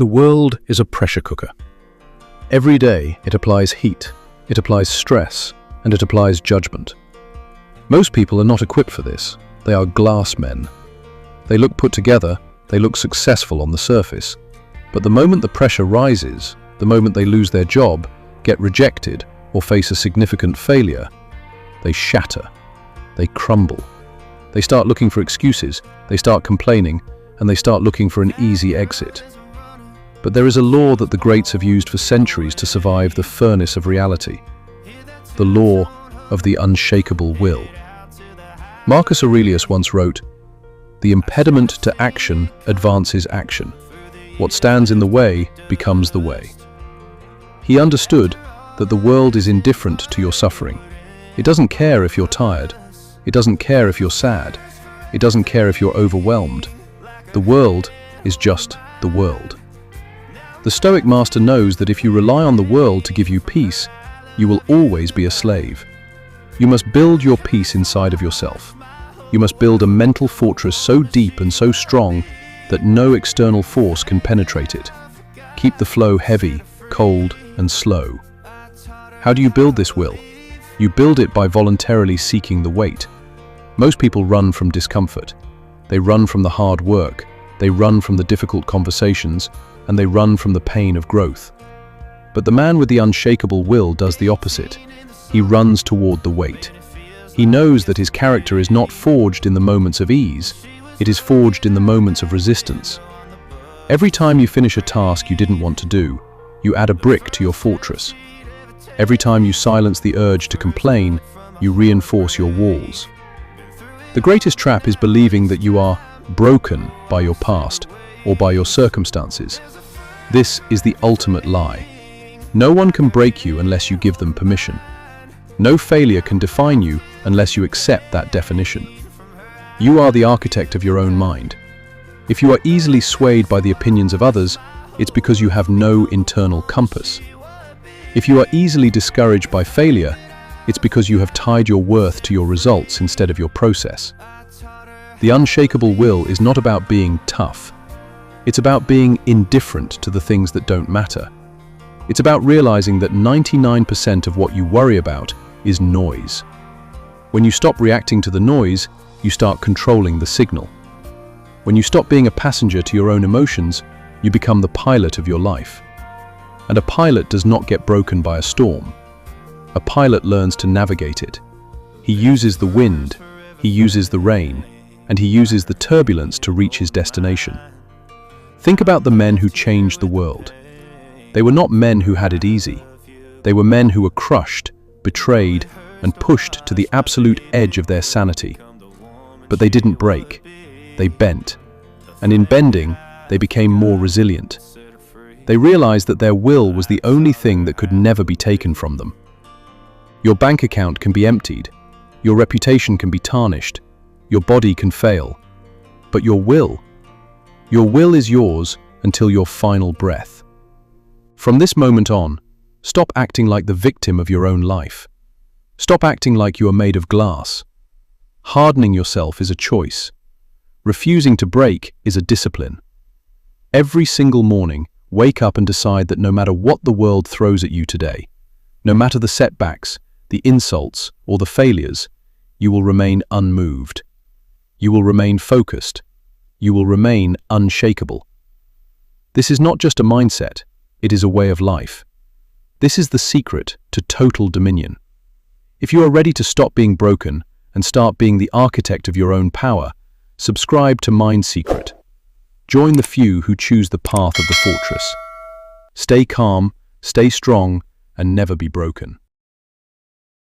The world is a pressure cooker. Every day it applies heat, it applies stress, and it applies judgment. Most people are not equipped for this. They are glass men. They look put together, they look successful on the surface. But the moment the pressure rises, the moment they lose their job, get rejected, or face a significant failure, they shatter. They crumble. They start looking for excuses, they start complaining, and they start looking for an easy exit. But there is a law that the greats have used for centuries to survive the furnace of reality. The law of the unshakable will. Marcus Aurelius once wrote, "The impediment to action advances action. What stands in the way becomes the way." He understood that the world is indifferent to your suffering. It doesn't care if you're tired. It doesn't care if you're sad. It doesn't care if you're overwhelmed. The world is just the world. The Stoic master knows that if you rely on the world to give you peace, you will always be a slave. You must build your peace inside of yourself. You must build a mental fortress so deep and so strong that no external force can penetrate it. Keep the flow heavy, cold, and slow. How do you build this will? You build it by voluntarily seeking the weight. Most people run from discomfort. They run from the hard work. They run from the difficult conversations, and they run from the pain of growth. But the man with the unshakable will does the opposite. He runs toward the weight. He knows that his character is not forged in the moments of ease, it is forged in the moments of resistance. Every time you finish a task you didn't want to do, you add a brick to your fortress. Every time you silence the urge to complain, you reinforce your walls. The greatest trap is believing that you are broken by your past or by your circumstances. This is the ultimate lie. No one can break you unless you give them permission. No failure can define you unless you accept that definition. You are the architect of your own mind. If you are easily swayed by the opinions of others, it's because you have no internal compass. If you are easily discouraged by failure, it's because you have tied your worth to your results instead of your process. The unshakable will is not about being tough. It's about being indifferent to the things that don't matter. It's about realizing that 99% of what you worry about is noise. When you stop reacting to the noise, you start controlling the signal. When you stop being a passenger to your own emotions, you become the pilot of your life. And a pilot does not get broken by a storm. A pilot learns to navigate it. He uses the wind, he uses the rain, and he uses the turbulence to reach his destination. Think about the men who changed the world. They were not men who had it easy. They were men who were crushed, betrayed, and pushed to the absolute edge of their sanity. But they didn't break. They bent. And in bending, they became more resilient. They realized that their will was the only thing that could never be taken from them. Your bank account can be emptied. Your reputation can be tarnished. Your body can fail. But your will is yours until your final breath. From this moment on, stop acting like the victim of your own life. Stop acting like you are made of glass. Hardening yourself is a choice. Refusing to break is a discipline. Every single morning, wake up and decide that no matter what the world throws at you today, no matter the setbacks, the insults, or the failures, you will remain unmoved. You will remain focused. You will remain unshakable. This is not just a mindset, it is a way of life. This is the secret to total dominion. If you are ready to stop being broken and start being the architect of your own power, subscribe to Mind Secret. Join the few who choose the path of the fortress. Stay calm, stay strong, and never be broken.